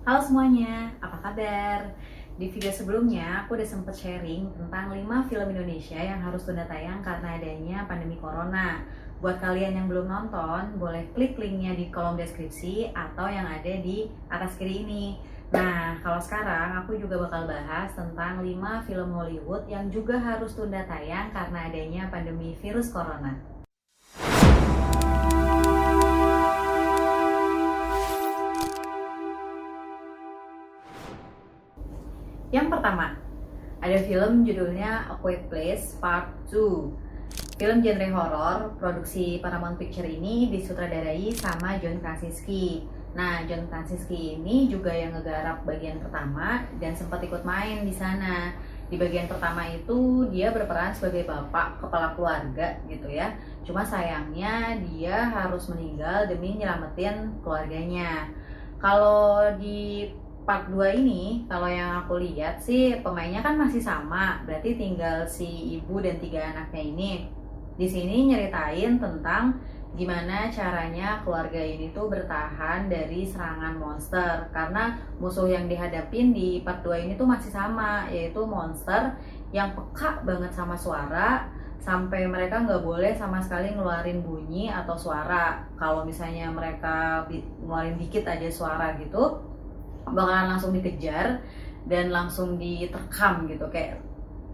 Halo semuanya, apa kabar? Di video sebelumnya aku udah sempet sharing tentang 5 film Indonesia yang harus tunda tayang karena adanya pandemi corona. Buat kalian yang belum nonton, boleh klik linknya di kolom deskripsi atau yang ada di atas kiri ini. Nah, kalau sekarang aku juga bakal bahas tentang 5 film Hollywood yang juga harus tunda tayang karena adanya pandemi virus corona. Yang pertama, ada film judulnya A Quiet Place Part 2. Film genre horor, produksi Paramount Picture ini disutradarai sama John Krasinski. Nah, John Krasinski ini juga yang ngegarap bagian pertama dan sempat ikut main di sana. Di bagian pertama itu dia berperan sebagai bapak kepala keluarga gitu ya. Cuma sayangnya dia harus meninggal demi nyelamatin keluarganya. Kalau di part 2 ini, kalau yang aku lihat sih pemainnya kan masih sama, berarti tinggal si ibu dan 3 anaknya ini. Di sini nyeritain tentang gimana caranya keluarga ini tuh bertahan dari serangan monster, karena musuh yang dihadapin di part 2 ini tuh masih sama, yaitu monster yang peka banget sama suara sampai mereka nggak boleh sama sekali ngeluarin bunyi atau suara. Kalau misalnya mereka ngeluarin dikit aja suara gitu, bakalan langsung dikejar dan langsung diterkam gitu, kayak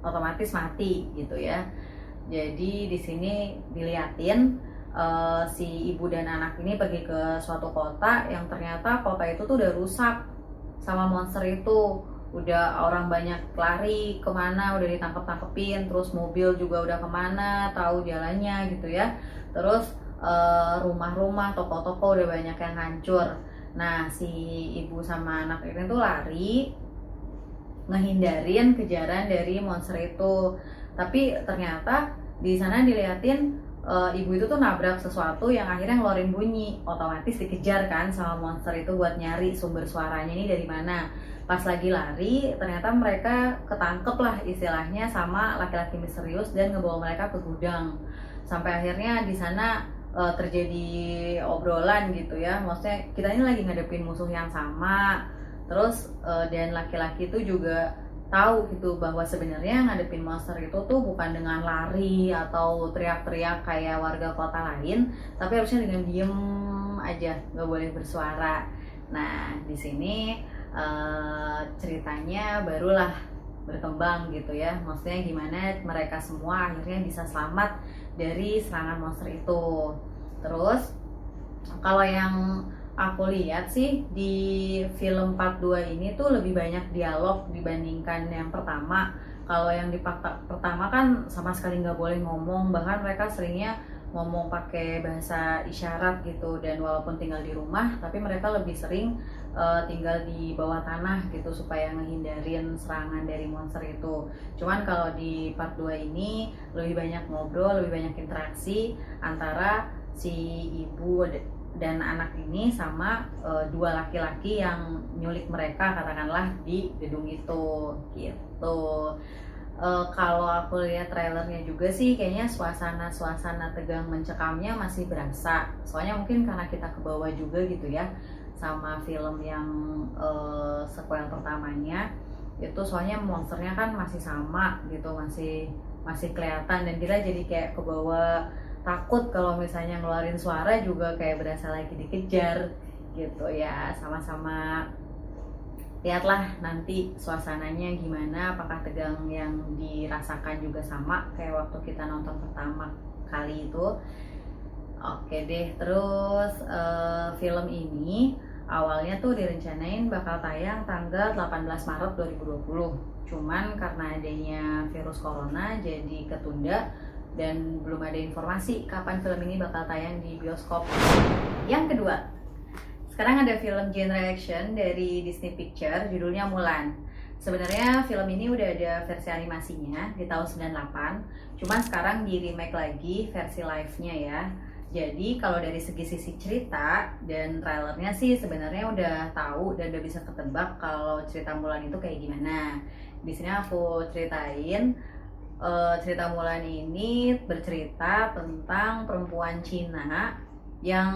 otomatis mati gitu ya. Jadi di sini diliatin si ibu dan anak ini pergi ke suatu kota yang ternyata kota itu tuh udah rusak sama monster itu. Udah orang banyak lari kemana, udah ditangkep-tangkepin, terus mobil juga udah kemana, tahu jalannya gitu ya. Terus rumah-rumah, toko-toko udah banyak yang hancur. Nah, si ibu sama anak ini tuh lari ngehindarin kejaran dari monster itu. Tapi ternyata di sana diliatin ibu itu tuh nabrak sesuatu yang akhirnya ngeluarin bunyi. Otomatis dikejar kan sama monster itu buat nyari sumber suaranya ini dari mana. Pas lagi lari, ternyata mereka ketangkep lah istilahnya sama laki-laki misterius dan ngebawa mereka ke gudang. Sampai akhirnya di sana terjadi obrolan gitu ya, maksudnya kita ini lagi ngadepin musuh yang sama, terus dan laki-laki itu juga tahu gitu bahwa sebenarnya ngadepin monster itu tuh bukan dengan lari atau teriak-teriak kayak warga kota lain, tapi harusnya dengan diem aja, nggak boleh bersuara. Nah, di sini ceritanya barulah berkembang gitu ya, maksudnya gimana mereka semua akhirnya bisa selamat dari serangan monster itu. Terus kalau yang aku lihat sih di film part 2 ini tuh lebih banyak dialog dibandingkan yang pertama. Kalau yang di part pertama kan sama sekali nggak boleh ngomong, bahkan mereka seringnya ngomong pakai bahasa isyarat gitu, dan walaupun tinggal di rumah tapi mereka lebih sering tinggal di bawah tanah gitu supaya ngehindarin serangan dari monster itu. Cuman kalau di part 2 ini lebih banyak ngobrol, lebih banyak interaksi antara si ibu dan anak ini sama 2 laki-laki yang nyulik mereka katakanlah di gedung itu gitu. Kalau aku lihat trailernya juga sih kayaknya suasana tegang mencekamnya masih berasa. Soalnya mungkin karena kita ke bawah juga gitu ya sama film yang sequel pertamanya itu, soalnya monsternya kan masih sama gitu, masih masih kelihatan, dan kita jadi kayak ke bawah, takut kalau misalnya ngeluarin suara juga kayak berasa lagi dikejar gitu ya. Sama-sama lihatlah nanti suasananya gimana, apakah tegang yang dirasakan juga sama kayak waktu kita nonton pertama kali itu. Oke deh, terus film ini awalnya tuh direncanain bakal tayang tanggal 18 Maret 2020. Cuman karena adanya virus corona jadi ketunda dan belum ada informasi kapan film ini bakal tayang di bioskop. Yang kedua, sekarang ada film genre action dari Disney Picture judulnya Mulan. Sebenarnya film ini udah ada versi animasinya di tahun 98, cuman sekarang di remake lagi versi live-nya ya. Jadi kalau dari sisi cerita dan trailernya sih sebenarnya udah tahu dan udah bisa ketebak kalau cerita Mulan itu kayak gimana. Di sini aku ceritain cerita Mulan ini bercerita tentang perempuan Cina yang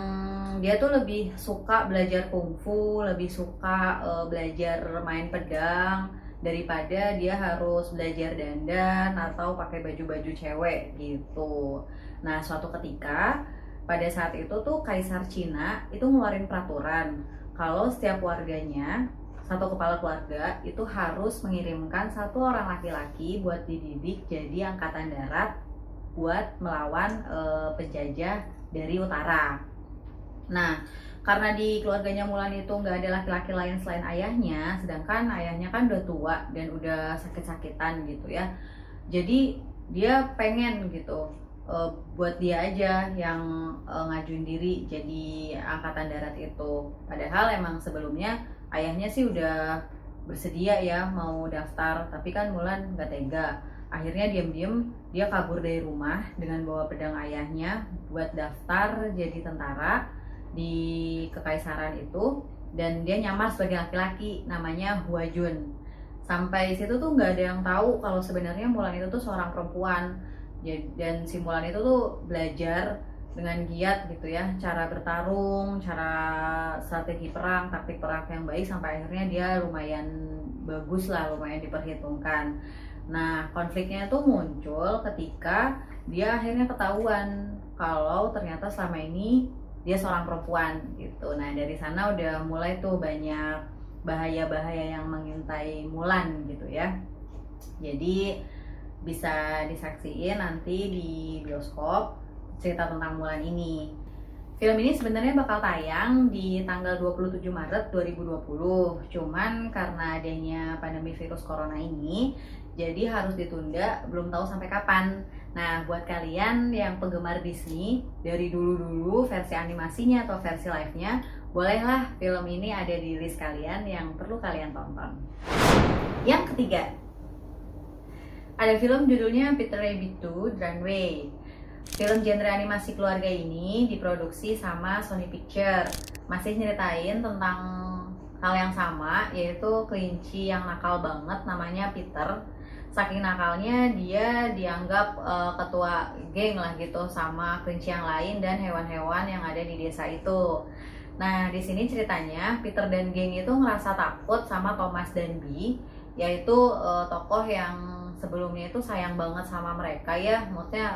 dia tuh lebih suka belajar kungfu, lebih suka belajar main pedang daripada dia harus belajar dandan atau pakai baju-baju cewek gitu. Nah, suatu ketika pada saat itu tuh Kaisar Cina itu ngeluarin peraturan kalau setiap warganya, satu kepala keluarga itu harus mengirimkan satu orang laki-laki buat dididik jadi angkatan darat buat melawan penjajah dari utara. Nah, karena di keluarganya Mulan itu nggak ada laki-laki lain selain ayahnya, sedangkan ayahnya kan udah tua dan udah sakit-sakitan gitu ya. Jadi dia pengen gitu buat dia aja yang ngajuin diri jadi angkatan darat itu. Padahal emang sebelumnya ayahnya sih udah bersedia ya mau daftar, tapi kan Mulan nggak tega. Akhirnya diam-diam dia kabur dari rumah dengan bawa pedang ayahnya buat daftar jadi tentara di kekaisaran itu, dan dia nyamar sebagai laki-laki namanya Hua Jun. Sampai situ tuh nggak ada yang tahu kalau sebenarnya Mulan itu tuh seorang perempuan. Dan si Mulan itu tuh belajar dengan giat gitu ya, cara bertarung, cara strategi perang, taktik perang yang baik, sampai akhirnya dia lumayan bagus lah, lumayan diperhitungkan. Nah, konfliknya itu muncul ketika dia akhirnya ketahuan kalau ternyata selama ini dia seorang perempuan gitu. Nah, dari sana udah mulai tuh banyak bahaya-bahaya yang mengintai Mulan gitu ya. Jadi bisa disaksiin nanti di bioskop cerita tentang Mulan ini. Film ini sebenarnya bakal tayang di tanggal 27 Maret 2020. Cuman karena adanya pandemi virus corona ini, jadi harus ditunda, belum tahu sampai kapan. Nah, buat kalian yang penggemar Disney dari dulu-dulu versi animasinya atau versi live-nya, bolehlah film ini ada di list kalian yang perlu kalian tonton. Yang ketiga, ada film judulnya Peter Rabbit 2 Runway. Film genre animasi keluarga ini diproduksi sama Sony Pictures. Masih nyeritain tentang hal yang sama, yaitu kelinci yang nakal banget namanya Peter. Saking nakalnya dia dianggap ketua geng lah gitu sama kelinci yang lain dan hewan-hewan yang ada di desa itu. Nah, di sini ceritanya Peter dan geng itu ngerasa takut sama Thomas dan Bee, yaitu tokoh yang sebelumnya itu sayang banget sama mereka ya, maksudnya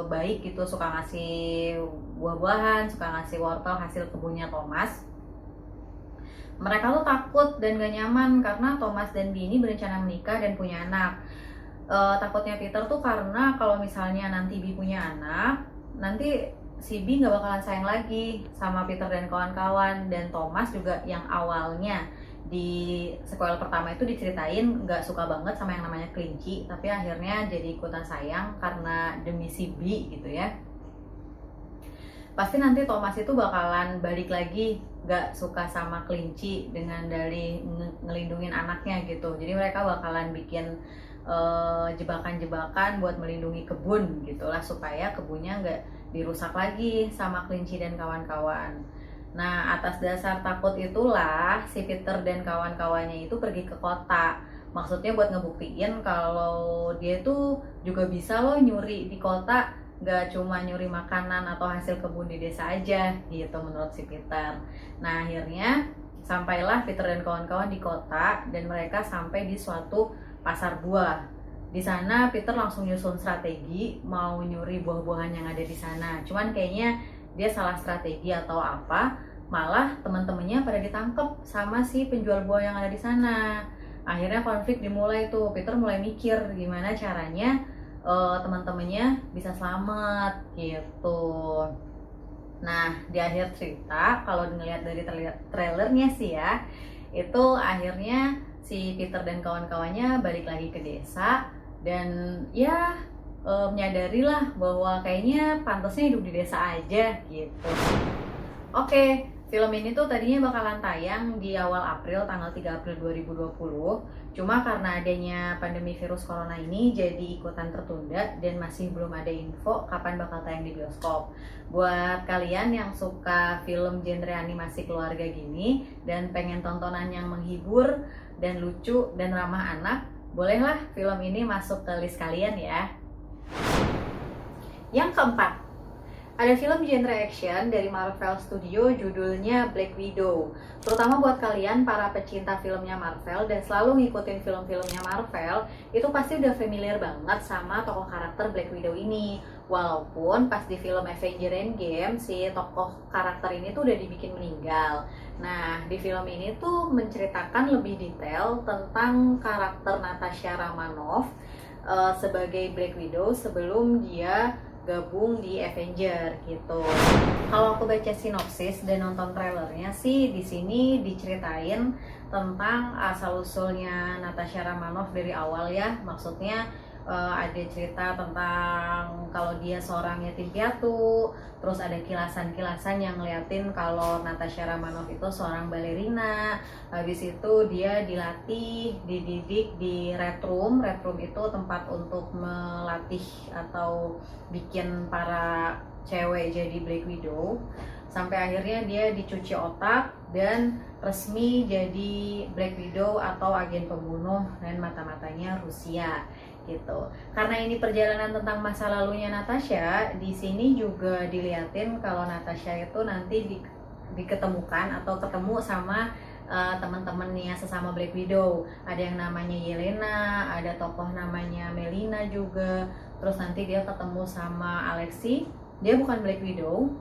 baik gitu, suka ngasih buah-buahan, suka ngasih wortel hasil kebunnya Thomas. Mereka tuh takut dan gak nyaman karena Thomas dan Bee ini berencana menikah dan punya anak. Takutnya Peter tuh karena kalau misalnya nanti Bee punya anak, nanti si Bee gak bakalan sayang lagi sama Peter dan kawan-kawan. Dan Thomas juga yang awalnya di sequel pertama itu diceritain nggak suka banget sama yang namanya kelinci, tapi akhirnya jadi ikutan sayang karena demi si Bee gitu ya. Pasti nanti Thomas itu bakalan balik lagi nggak suka sama kelinci dengan dari ngelindungin anaknya gitu. Jadi mereka bakalan bikin jebakan-jebakan buat melindungi kebun gitulah, supaya kebunnya nggak dirusak lagi sama kelinci dan kawan-kawan. Nah, atas dasar takut itulah si Peter dan kawan-kawannya itu pergi ke kota. Maksudnya buat ngebuktiin kalau dia tuh juga bisa loh nyuri di kota, gak cuma nyuri makanan atau hasil kebun di desa aja gitu menurut si Peter. Nah, akhirnya sampailah Peter dan kawan-kawan di kota dan mereka sampai di suatu pasar buah. Di sana Peter langsung nyusun strategi mau nyuri buah-buahan yang ada di sana. Cuman kayaknya dia salah strategi atau apa, malah teman-temannya pada ditangkap sama si penjual buah yang ada di sana. Akhirnya konflik dimulai tuh. Peter mulai mikir gimana caranya teman-temannya bisa selamat gitu. Nah, di akhir cerita kalau dilihat dari trailernya sih ya, itu akhirnya si Peter dan kawan-kawannya balik lagi ke desa dan ya menyadarilah bahwa kayaknya pantasnya hidup di desa aja gitu. Oke, film ini tuh tadinya bakalan tayang di awal April, tanggal 3 April 2020. Cuma karena adanya pandemi virus corona ini jadi ikutan tertunda dan masih belum ada info kapan bakal tayang di bioskop. Buat kalian yang suka film genre animasi keluarga gini dan pengen tontonan yang menghibur dan lucu dan ramah anak, bolehlah film ini masuk ke list kalian ya. Yang keempat, Ada film genre action dari Marvel Studio judulnya Black Widow. Terutama buat kalian para pecinta filmnya Marvel dan selalu ngikutin film-filmnya Marvel, itu pasti udah familiar banget sama tokoh karakter Black Widow ini. Walaupun pas di film Avengers Endgame, si tokoh karakter ini tuh udah dibikin meninggal. Nah, di film ini tuh menceritakan lebih detail tentang karakter Natasha Romanoff sebagai Black Widow sebelum dia gabung di Avenger gitu. Kalau aku baca sinopsis dan nonton trailernya sih, di sini diceritain tentang asal usulnya Natasha Romanoff dari awal ya. Maksudnya ada cerita tentang kalau dia seorang yatim piatu, terus ada kilasan-kilasan yang ngeliatin kalau Natasha Romanoff itu seorang balerina. Habis itu dia dilatih, dididik di Red Room. Red Room itu tempat untuk melatih atau bikin para cewek jadi Black Widow. Sampai akhirnya dia dicuci otak dan resmi jadi Black Widow atau agen pembunuh dan mata-matanya Rusia gitu. Karena ini perjalanan tentang masa lalunya Natasha, di sini juga diliatin kalau Natasha itu nanti diketemukan atau ketemu sama teman-temannya sesama Black Widow. Ada yang namanya Yelena, ada tokoh namanya Melina juga. Terus nanti dia ketemu sama Alexei. Dia bukan Black Widow.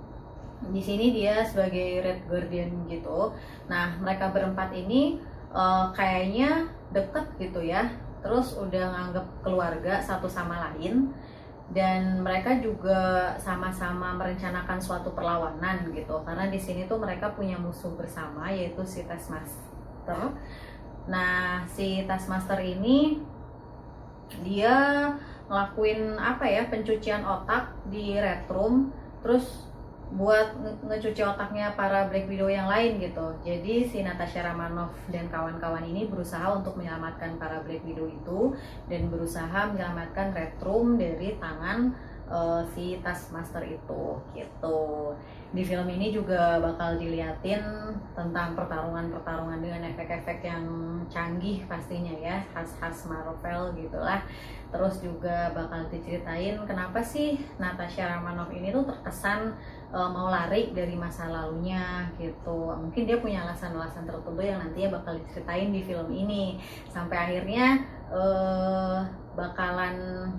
Di sini dia sebagai Red Guardian gitu. Nah, mereka berempat ini kayaknya deket gitu ya. Terus udah nganggep keluarga satu sama lain, dan mereka juga sama-sama merencanakan suatu perlawanan gitu, karena di sini tuh mereka punya musuh bersama yaitu si Taskmaster. Nah, si Taskmaster ini dia ngelakuin apa ya, pencucian otak di Red Room, terus buat ngecuci otaknya para Black Widow yang lain gitu. Jadi si Natasha Romanoff dan kawan-kawan ini berusaha untuk menyelamatkan para Black Widow itu dan berusaha menyelamatkan Red Room dari tangan si Taskmaster itu gitu. Di film ini juga bakal diliatin tentang pertarungan-pertarungan dengan efek-efek yang canggih pastinya ya, khas-khas Marvel gitulah. Terus juga bakal diceritain kenapa sih Natasha Romanoff ini tuh terkesan mau lari dari masa lalunya gitu. Mungkin dia punya alasan-alasan tertentu yang nantinya bakal diceritain di film ini. Sampai akhirnya bakalan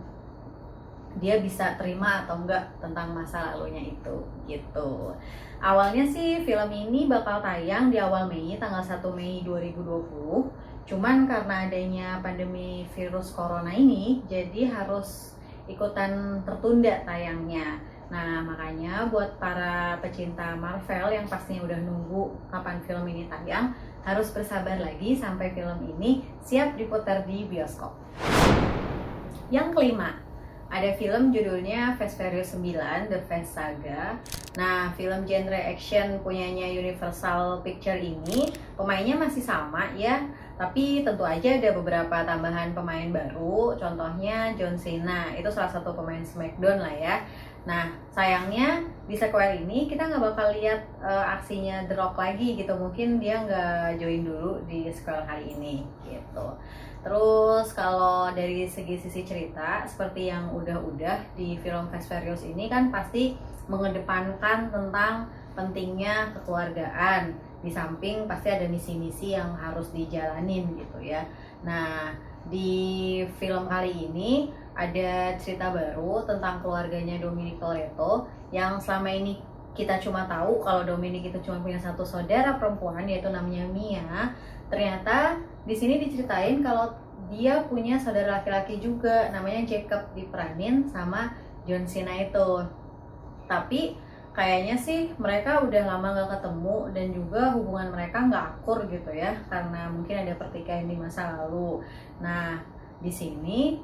dia bisa terima atau enggak tentang masa lalunya itu gitu. Awalnya sih film ini bakal tayang di awal Mei, tanggal 1 Mei 2020. Cuman karena adanya pandemi virus corona ini, jadi harus ikutan tertunda tayangnya. Nah, makanya buat para pecinta Marvel yang pastinya udah nunggu kapan film ini tayang, harus bersabar lagi sampai film ini siap diputar di bioskop. Yang kelima, ada film judulnya Fast Furious 9, The Fast Saga. Nah, film genre action punyanya Universal Picture ini, pemainnya masih sama ya, tapi tentu aja ada beberapa tambahan pemain baru. Contohnya John Cena, itu salah satu pemain SmackDown lah ya. Nah, sayangnya di sequel ini kita nggak bakal lihat aksinya The Rock lagi gitu. Mungkin dia nggak join dulu di sequel kali ini gitu. Terus kalau dari sisi cerita, seperti yang udah di film Fast Furious ini kan pasti mengedepankan tentang pentingnya kekeluargaan. Di samping pasti ada misi-misi yang harus dijalanin gitu ya. Nah, di film kali ini ada cerita baru tentang keluarganya Dominic Toretto yang selama ini kita cuma tahu kalau Dominic itu cuma punya satu saudara perempuan yaitu namanya Mia. Ternyata di sini diceritain kalau dia punya saudara laki-laki juga namanya Jacob, diperanin sama John Cena itu. Tapi kayaknya sih mereka udah lama gak ketemu dan juga hubungan mereka nggak akur gitu ya, karena mungkin ada pertikaian di masa lalu. Nah, di sini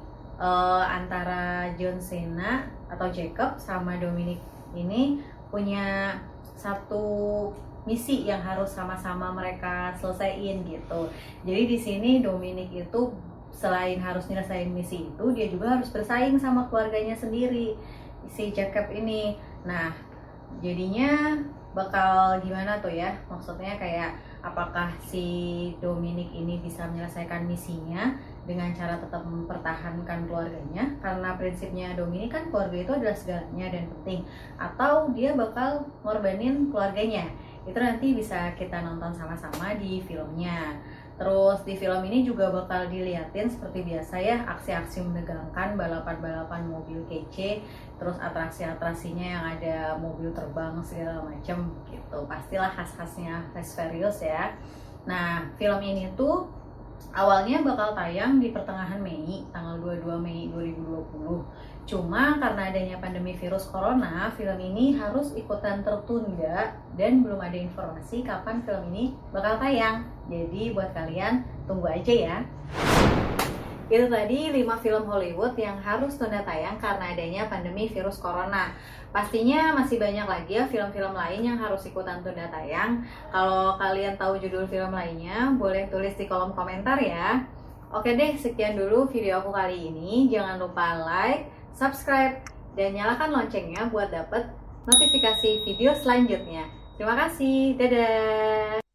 antara John Cena atau Jacob sama Dominic ini punya satu misi yang harus sama-sama mereka selesaiin gitu. Jadi di sini Dominic itu selain harus nyelesain misi itu, dia juga harus bersaing sama keluarganya sendiri, si Jacob ini. Nah, jadinya bakal gimana tuh ya, maksudnya kayak apakah si Dominic ini bisa menyelesaikan misinya dengan cara tetap mempertahankan keluarganya, karena prinsipnya Dominic kan keluarga itu adalah segalanya dan penting, atau dia bakal ngorbanin keluarganya. Itu nanti bisa kita nonton sama-sama di filmnya. Terus di film ini juga bakal diliatin seperti biasa ya, aksi-aksi menegangkan, balapan-balapan mobil kece, terus atraksi-atraksinya yang ada mobil terbang segala macem gitu. Pastilah khas-khasnya Fast Furious ya. Nah, film ini tuh awalnya bakal tayang di pertengahan Mei, tanggal 22 Mei 2020. Cuma karena adanya pandemi virus corona, film ini harus ikutan tertunda dan belum ada informasi kapan film ini bakal tayang. Jadi buat kalian tunggu aja ya. Itu tadi 5 film Hollywood yang harus tunda tayang karena adanya pandemi virus corona. Pastinya masih banyak lagi ya film-film lain yang harus ikutan tunda tayang. Kalau kalian tahu judul film lainnya, boleh tulis di kolom komentar ya. Oke deh, sekian dulu video aku kali ini. Jangan lupa like, subscribe, dan nyalakan loncengnya buat dapet notifikasi video selanjutnya. Terima kasih, dadah!